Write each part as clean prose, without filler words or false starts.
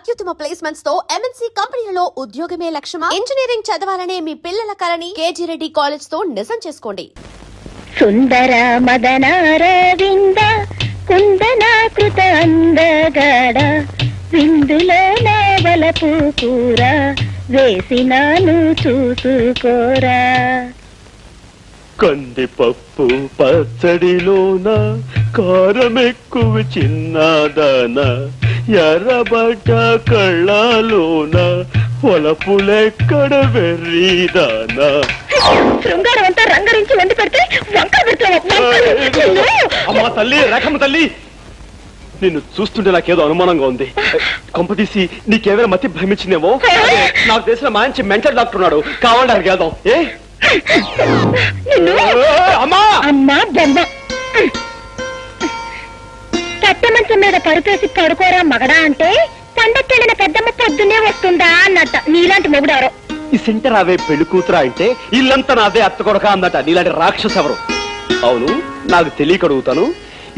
అత్యుత్తమ ప్లేస్మెంట్స్ తో ఎంఎన్సీ కంపెనీలలో ఉద్యోగమే లక్ష్యమా? ఇంజనీరింగ్ చదవాలనే మీ పిల్లల కలని కేజీ రెడ్డి కాలేజ్ తో నిజం చేసుకోండి. సుందర మదనారవింద కుందనాకృత అందగాడ విందులో నావలపు కూర వేసినాను చూసుకోరా. కందిపప్పు పచ్చడిలోన కారం ఎక్కువ చిన్నదాన ఎర్రబడ్డ కళ్ళలోన పొలపులెక్కడ వెర్రీదానా. శృంగారం అంతా రంగరించి వండి పెడితే అమ్మా తల్లి రేఖమ్మ తల్లి, నిన్ను చూస్తుంటే నాకేదో అనుమానంగా ఉంది. కొంపతీసి నీకేమైనా మతి భ్రమించిందేమో. నాకు తెలిసిన మంచి మెంటల్ డాక్టర్ ఉన్నాడు, కావాలంటే అడిగి వెళ్దాం. కట్టెమంచం మీద పరుపేసి పడుకోరా మగడా అంటే పండక్కెళ్ళిన పెద్దమ్మ పొద్దున్నే వస్తుందా అన్నట్ట. నీలాంటి మొగుడారో ఈ సెంటర్ అవే పెళ్లి కూతురా అంటే ఇల్లంతా నాదే అత్త కొడక అందట. నీలాంటి రాక్షసు ఎవరు? అవును, నాకు తెలియక అడుగుతాను.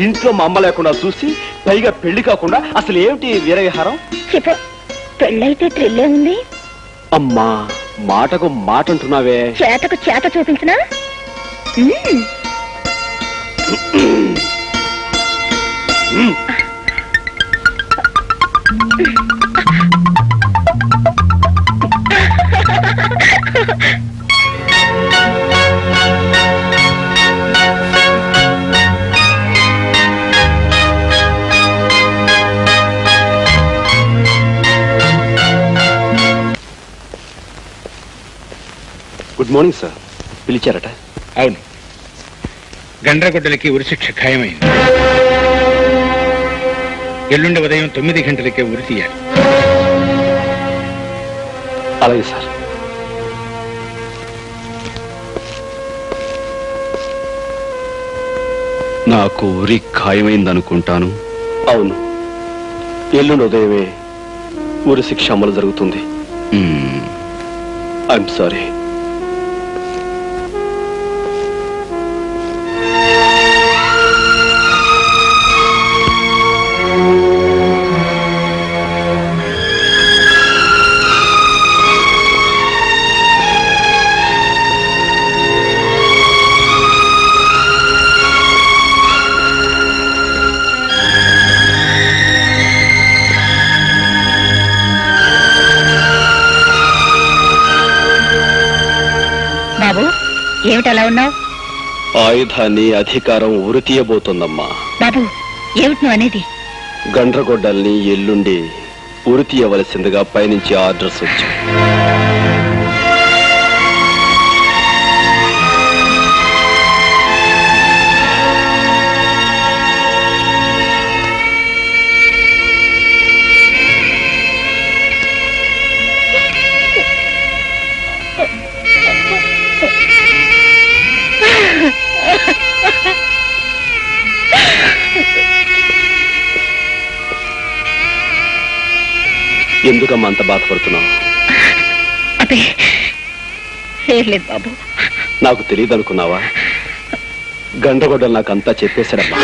ఇంట్లో మా అమ్మ లేకుండా చూసి పైగా పెళ్లి కాకుండా అసలు ఏమిటి వీరవిహారం? చెప్పు, పెళ్ళైతే థ్రిల్లే ఉంది. అమ్మా మాటకు మాట అంటున్నావే. చేతకు చేత చూపించినా గుడ్ మార్నింగ్ సార్. పిలిచారట? అవును, గండ్రగొడ్డలకి ఉరిశిక్ష ఖాయమైంది. ఎల్లుండి ఉదయం 9 గంటలకే ఉరి తీయాలి. అలాగే సార్. నాకు ఉరి ఖాయమైందనుకుంటాను. అవును, ఎల్లుండి ఉదయమే ఉరి శిక్ష అమలు జరుగుతుంది. I'm sorry. బాబు, ఏమిటి అలా ఉన్నావు? ఆయుధాన్ని అధికారం ఉరి తీయబోతోందమ్మా. బాబు, ఏమిటి నువ్వు అనేది? గండ్రగొడ్డల్ని ఎల్లుండి ఉరి తీయవలసిందిగా పైనుంచి ఆర్డర్స్ వచ్చాయి. ఎందుకమ్మా అంత బాధపడుతున్నావు? అదే లేదు బాబు. నాకు తెలియదు అనుకున్నావా? గండ్రగొడ్డలు నాకంతా చెప్పేశాడమ్మా.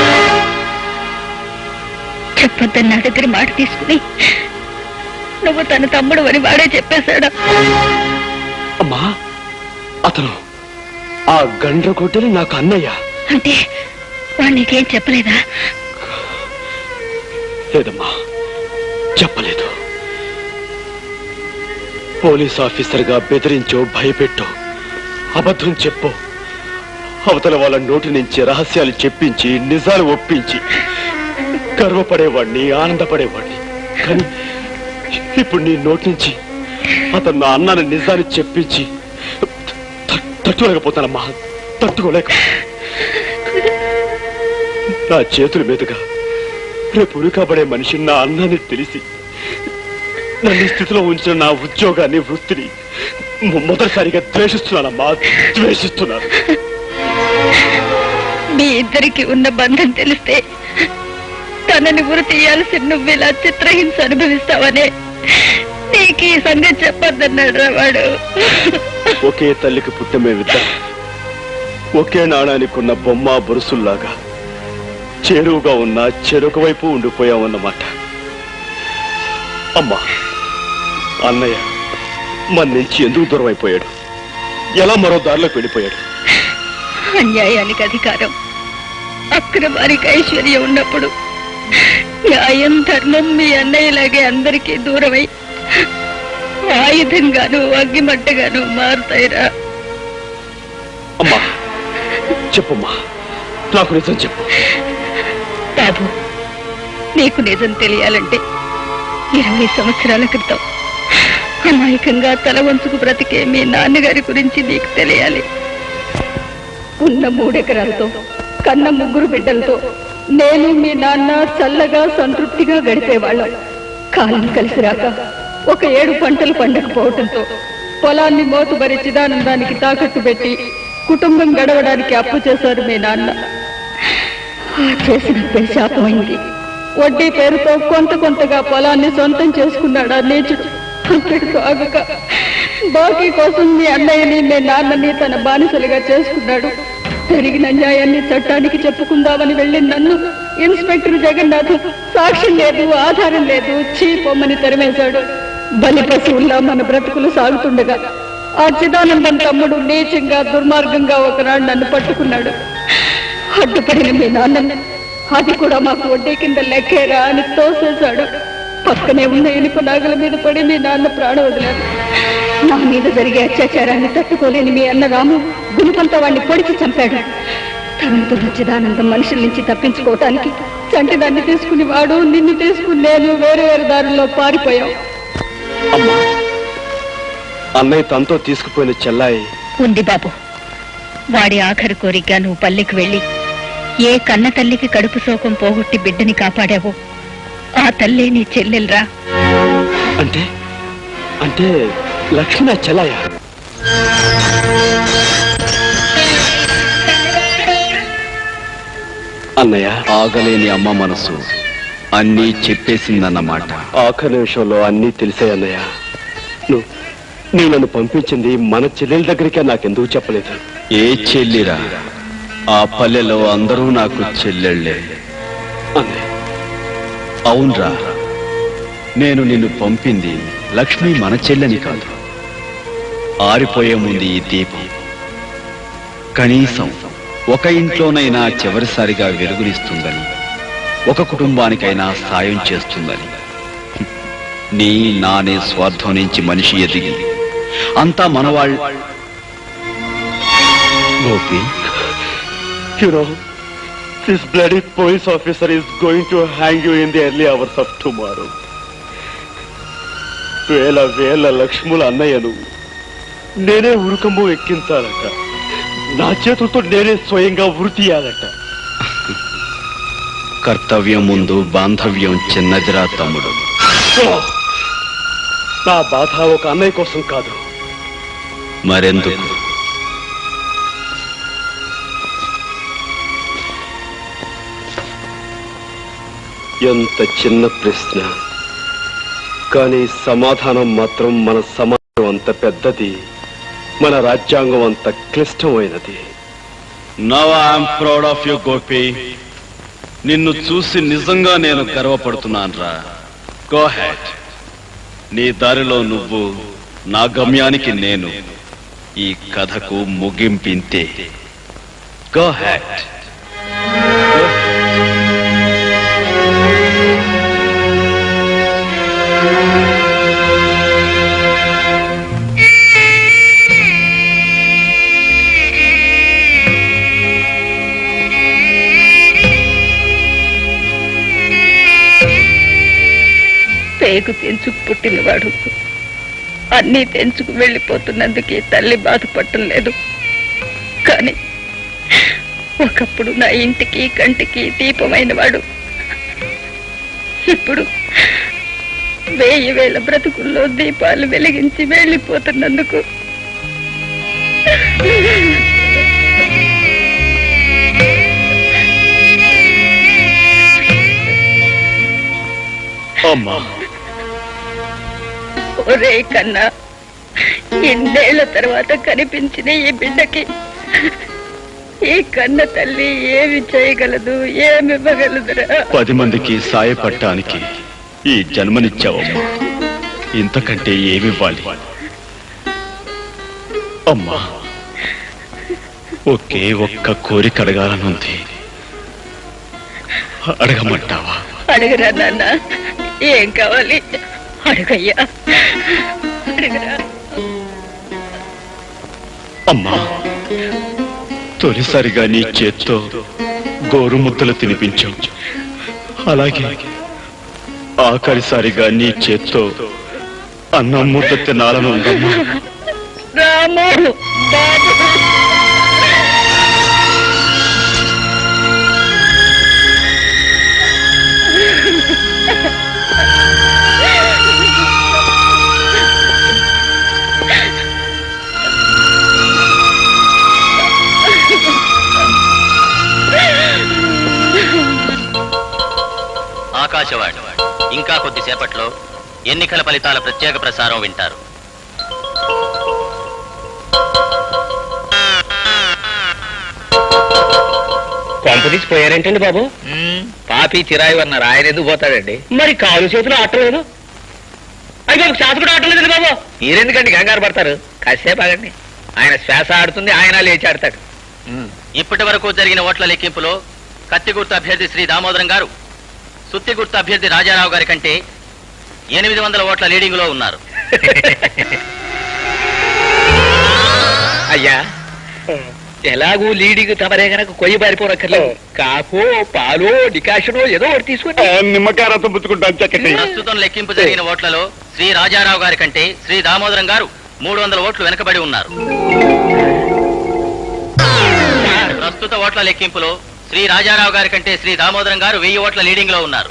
చెప్పొద్దని నా దగ్గర మాట తీసుకుని నువ్వు తన తమ్ముడు అని వాడే చెప్పేశాడా? అమ్మా, అతను ఆ గండ్రగొడ్డలి నాకు అన్నయ్య. అంటే వాడు నీకేం చెప్పలేదా? లేదమ్మా, చెప్పలేదు. పోలీస్ ఆఫీసర్గా బెదిరించో, భయపెట్టో, అబద్ధం చెప్పో, అవతల వాళ్ళ నోటి నుంచి రహస్యాలు చెప్పించి నిజాలు ఒప్పించి గర్వపడేవాడిని, ఆనందపడేవాడిని. కానీ ఇప్పుడు నీ నోటి నుంచి అతను నా అన్నాన్ని నిజాన్ని చెప్పించి తట్టుకోలేకపోతానమ్మా, తట్టుకోలేక. నా చేతుల మీదుగా రేపు ఉరికబడే మనిషి నా అన్నాన్ని తెలిసి నన్ను స్థితిలో ఉంచిన నా ఉద్యోగాన్ని, వృత్తిని మొదటిసారిగా ద్వేషిస్తున్నానమ్మా, ద్వేషిస్తున్నాను. మీ ఇద్దరికి ఉన్న బంధం తెలిస్తే తనని ఉరి తీయాల్సి నువ్వు ఇలా చిత్రహింస అనుభవిస్తావనే నీకు ఈ సంగతి చెప్పొద్దన్నాడు రా వాడు. ఒకే తల్లికి పుట్టమేవిద్దాం, ఒకే నాణానికి ఉన్న బొమ్మ బొరుసుల్లాగా చేరువుగా ఉన్న చెరొక వైపు ఉండిపోయామన్నమాట. అమ్మా, అన్నయ్య మన నుంచి ఎందుకు దూరం అయిపోయాడు? ఎలా మరో దారిలోకి వెళ్ళిపోయాడు? అన్యాయానికి అధికారం, అక్రమానికి ఐశ్వర్యం ఉన్నప్పుడు న్యాయం ధర్మం మీ అన్నయ్యలాగే అందరికీ దూరమై ఆయుధంగాను అగ్గిమంటగాను మారుతాయిరా. అమ్మా చెప్పమ్మా, నాకు నిజం చెప్పు. బాబు, నీకు నిజం తెలియాలంటే 20 సంవత్సరాల క్రితం అమాయకంగా తల వంచుకు బ్రతికే మీ నాన్నగారి గురించి నీకు తెలియాలి. ఉన్న 3 ఎకరాలతో కన్న 3 బిడ్డలతో నేను మీ నాన్న చల్లగా సంతృప్తిగా గడిపేవాళ్ళం. కాలం కలిసి రాక ఒక 7 పంటలు పండకపోవటంతో పొలాన్ని మోతుబరి చిదానందానికి తాకట్టు పెట్టి కుటుంబం గడవడానికి అప్పు చేశారు మీ నాన్న. ఆ చేసిన శాపమైంది. వడ్డీ పేరుతో కొంతగా పొలాన్ని సొంతం చేసుకున్నాడు ఆ నీచుడు. అంతటితో ఆగక బాకీ కోసం మీ అన్నయ్యని మీ నాన్నని తన బానిసలుగా చేసుకున్నాడు. జరిగిన న్యాయాన్ని చట్టానికి చెప్పుకుందామని వెళ్ళి నన్ను ఇన్స్పెక్టర్ జగన్నాథ్ సాక్ష్యం లేదు, ఆధారం లేదు, చీపొమ్మని తరిమేశాడు. బలి పశువుల్లా మన బ్రతుకులు సాగుతుండగా ఆ చిదానందం తమ్ముడు నీచంగా దుర్మార్గంగా ఒకనాడు నన్ను పట్టుకున్నాడు. అడ్డుపడిన మీ నాన్న అది కూడా మాకు వడ్డీ కింద లెక్కేరా అని తోసేశాడు. పక్కనే ఉన్న ఇనుప నాగల మీద పడి మీ నాన్న ప్రాణం వదిలాడు. నా మీద జరిగే అత్యాచారాన్ని తట్టుకోలేని మీ అన్న రాము గుణపంతో వాడిని పొడిచి చంపాడు. తనంతో చిదానందం మనుషుల నుంచి తప్పించుకోవటానికి చంటిదాన్ని తీసుకుని వాడు, నిన్ను తీసుకుని నేను వేరు దారుల్లో పారిపోయాం. అమ్మా, అన్నయ్య తనతో తీసుకుపోయిన చెల్లాయి ఉంది బాబు. వాడి ఆఖరి కోరిక నువ్వు పల్లెకి వెళ్ళి ఏ కన్న తల్లికి కడుపు శోకం పోగొట్టి బిడ్డని కాపాడావో ఆ తల్లే నీ చెల్లెలరా. అంటే అంటే లక్ష్మి నా చెల్లాయ? అన్నయ్య, ఆగలేని అమ్మ మనసు అన్నీ చెప్పేసిందన్నమాట. ఆఖరి నిమిషంలో అన్నీ తెలిసాయి అన్నయ్య. నువ్వు నన్ను పంపించింది మన చెల్లెల దగ్గరికే నాకెందుకు చెప్పలేదు? ఏ చెల్లిరా? ఆ పల్లెలో అందరూ నాకు చెల్లెళ్ళే. అన్నయ్య, అవునరా, నేను నిన్ను పంపింది లక్ష్మి మన చెల్లని కాదు. ఆరిపోయే ముందు ఈ దీపం కనీసం ఒక ఇంట్లోనైనా చివరిసారిగా వెలుగునిస్తుందని, ఒక కుటుంబానికైనా సాయం చేస్తుందని. నీ నానే స్వార్థం నుంచి మనిషి ఎదిగి అంతా మనవాళ్ళు. Gopi, this bloody police officer is going to hang you in the early hours of tomorrow. వేల లక్ష్ముల అన్నయ్యను నేనే ఉరుకము ఎక్కించాలట. నా చేతులతో నేనే స్వయంగా ఉరి తీయాలట. కర్తవ్యం ముందు బాంధవ్యం చిన్నదిరా తమ్ముడు. నా బాధ ఒక అన్నయ్య కోసం కాదు. మరెందుకు? ఎంత చిన్న ప్రశ్న, కానీ సమాధానం మాత్రం మన సమాజం అంత పెద్దది, మన రాజ్యాంగం అంత క్లిష్టమైనది. Now I'm proud of you Gopi. నిన్ను చూసి నిజంగా నేను గర్వపడుతున్నాను రా. Go head. నీ దారిలో నువ్వు, నా గమ్యానికి నేను. ఈ కథకు ముగింపింతే. Go head. పేగు తెంచుకు పుట్టినవాడు అన్నీ తెంచుకు వెళ్ళిపోతున్నందుకే తల్లి బాధపడటం లేదు. కానీ ఒకప్పుడు నా ఇంటికి కంటికి దీపమైన వాడు ఇప్పుడు 1000 బ్రతుకుల్లో దీపాలు వెలిగించి వెళ్ళిపోతున్నందుకు అమ్మా, ఒరే కన్నా, ఇన్నేళ్ల తర్వాత కనిపించిన ఈ బిడ్డకి ఈ కన్న తల్లి ఏమి చేయగలదు, ఏమివ్వగలదురా? 10 మందికి సాయపడటానికి ఈ జన్మనిచ్చావమ్మా. ఇంతకంటే ఏమివ్వాలి? అమ్మా, ఒకే ఒక్క కోరిక అడగాలనుంది. అడగమంటావా? అడగరా నాన్న, ఏం కావాలి అడగయ్యా, అడగరా. అమ్మా, తొలిసారిగా నీ చేత్తో గోరుముద్దలు తినిపించావు. అలాగే ఆఖరిసారిగా నీ చేత్తో అన్నం ముద్ద తినాలను ఉందమ్మా. రాము బాబు. ఆకాశవాణి ఇంకా కొద్దిసేపట్లో ఎన్నికల ఫలితాల ప్రత్యేక ప్రసారం వింటారు. కొంపదీసి పోయారేంటండి బాబు? పాపి చిరాయి అన్నారు, ఆయన ఎందుకు పోతాడండి? మరి కాలు చేతులు ఆటలేదు. అయితే ఒక శ్వాస కూడా ఆటలేదండి బాబు. మీరెందుకండి కంగారు పడతారు? కాసేపు ఆగండి, ఆయన శ్వాస ఆడుతుంది, ఆయన లేచి ఆడతాడు. ఇప్పటి వరకు జరిగిన ఓట్ల లెక్కింపులో కత్తి గుర్తు అభ్యర్థి శ్రీ దామోదరం గారు సుత్తి గుర్తు అభ్యర్థి రాజారావు గారి కంటే 800 ఓట్ల లీడింగ్ లో ఉన్నారు. అయ్యా, ఎలాగూ లీడింగ్ తమరే గనక కొయ్యి పారిపోనక్కర్లేదు. కాకో పాలో డికాషనో ఏదో ఒకటి తీసుకుని నిమ్మకాయ రసం పుచ్చుకుంటాను చక్కటి. ప్రస్తుతం లెక్కింపు జరిగిన ఓట్లలో శ్రీ రాజారావు గారి కంటే శ్రీ దామోదరం గారు 300 ఓట్లు వెనకబడి ఉన్నారు. ప్రస్తుత ఓట్ల లెక్కింపులో శ్రీ రాజారావు గారి కంటే శ్రీ దామోదరం గారు 1000 ఓట్ల లీడింగ్ లో ఉన్నారు.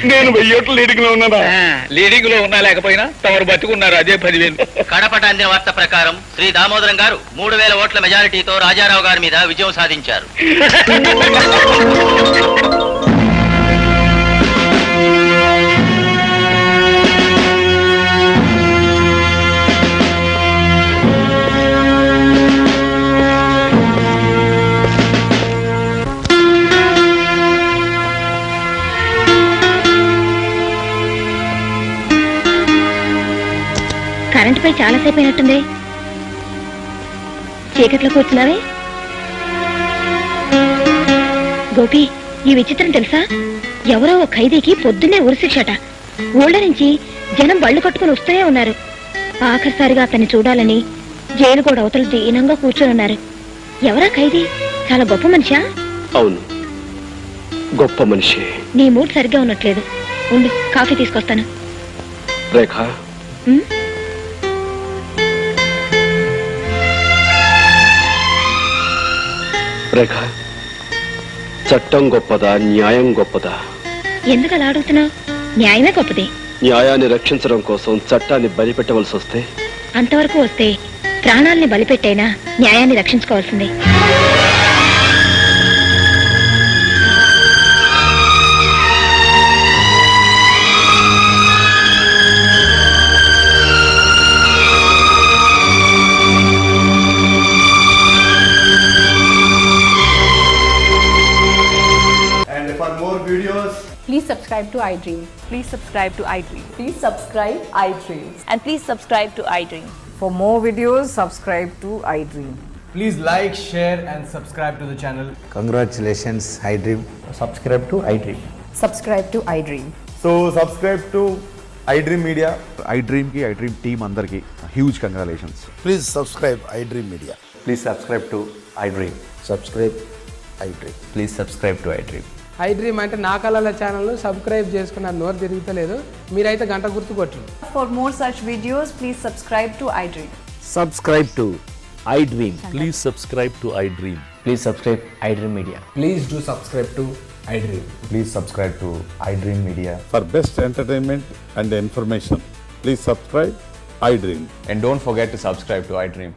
నేను 1000 ఓట్ల లీడింగ్ లో ఉన్నానా? లీడింగ్ లో ఉన్నా లేకపోయినా తమరు బతుకున్నారు, అదే 10,000. కడపట అందిన వార్త ప్రకారం శ్రీ దామోదరం గారు 3000 ఓట్ల మెజారిటీతో రాజారావు గారి మీద విజయం సాధించారు. కరెంటుపై చాలాసేపు అయినట్టుంది. చీకట్లో కూర్చున్నావే. గోపి, ఈ విచిత్రం తెలుసా? ఎవరో ఓ ఖైదీకి పొద్దున్నే ఉరిశిక్షట. ఊళ్ళ నుంచి జనం బళ్ళు కట్టుకుని వస్తూనే ఉన్నారు. ఆఖరిసారిగా అతన్ని చూడాలని జైలు కూడా అవతల దీనంగా కూర్చొని ఉన్నారు. ఎవరా ఖైదీ? చాలా గొప్ప మనిషా? అవును, గొప్ప మనిషి. నీ మూడ్ సరిగ్గా ఉన్నట్లేదు. ఉండు, కాఫీ తీసుకొస్తాను. రేఖ, ఉమ్? రేఖ, చట్టం గొప్పదా, న్యాయం గొప్పదా? ఎందుకు అలా అడుగుతున్నావు? న్యాయమే గొప్పది. న్యాయాన్ని రక్షించడం కోసం చట్టాన్ని బలిపెట్టవలసి వస్తే? అంతవరకు వస్తే ప్రాణాల్ని బలిపెట్టైనా న్యాయాన్ని రక్షించుకోవాల్సిందే. And for more videos, please subscribe to iDream. Please subscribe to iDream. Please subscribe iDream. And please subscribe to iDream. For more videos, subscribe to iDream. please like, share and subscribe to the channel. Congratulations, iDream. Subscribe to iDream. Subscribe to iDream. So subscribe to iDream Media. iDream ki iDream team andarki huge congratulations. Please subscribe iDream Media. Please subscribe to iDream. Subscribe iDream. Please subscribe to iDream. iDream అంటే నా కళల channel subscribe చేసుకున్న నోరు తిరుగుతలేదు. మీరైతే గంట గుర్తు కొట్టండి. For more such videos, please subscribe to iDream. Subscribe to iDream. Please subscribe to iDream. Please subscribe iDream Media. Please do subscribe to iDream. Please subscribe to iDream Media. For best entertainment and information, please subscribe iDream. And don't forget to subscribe to iDream.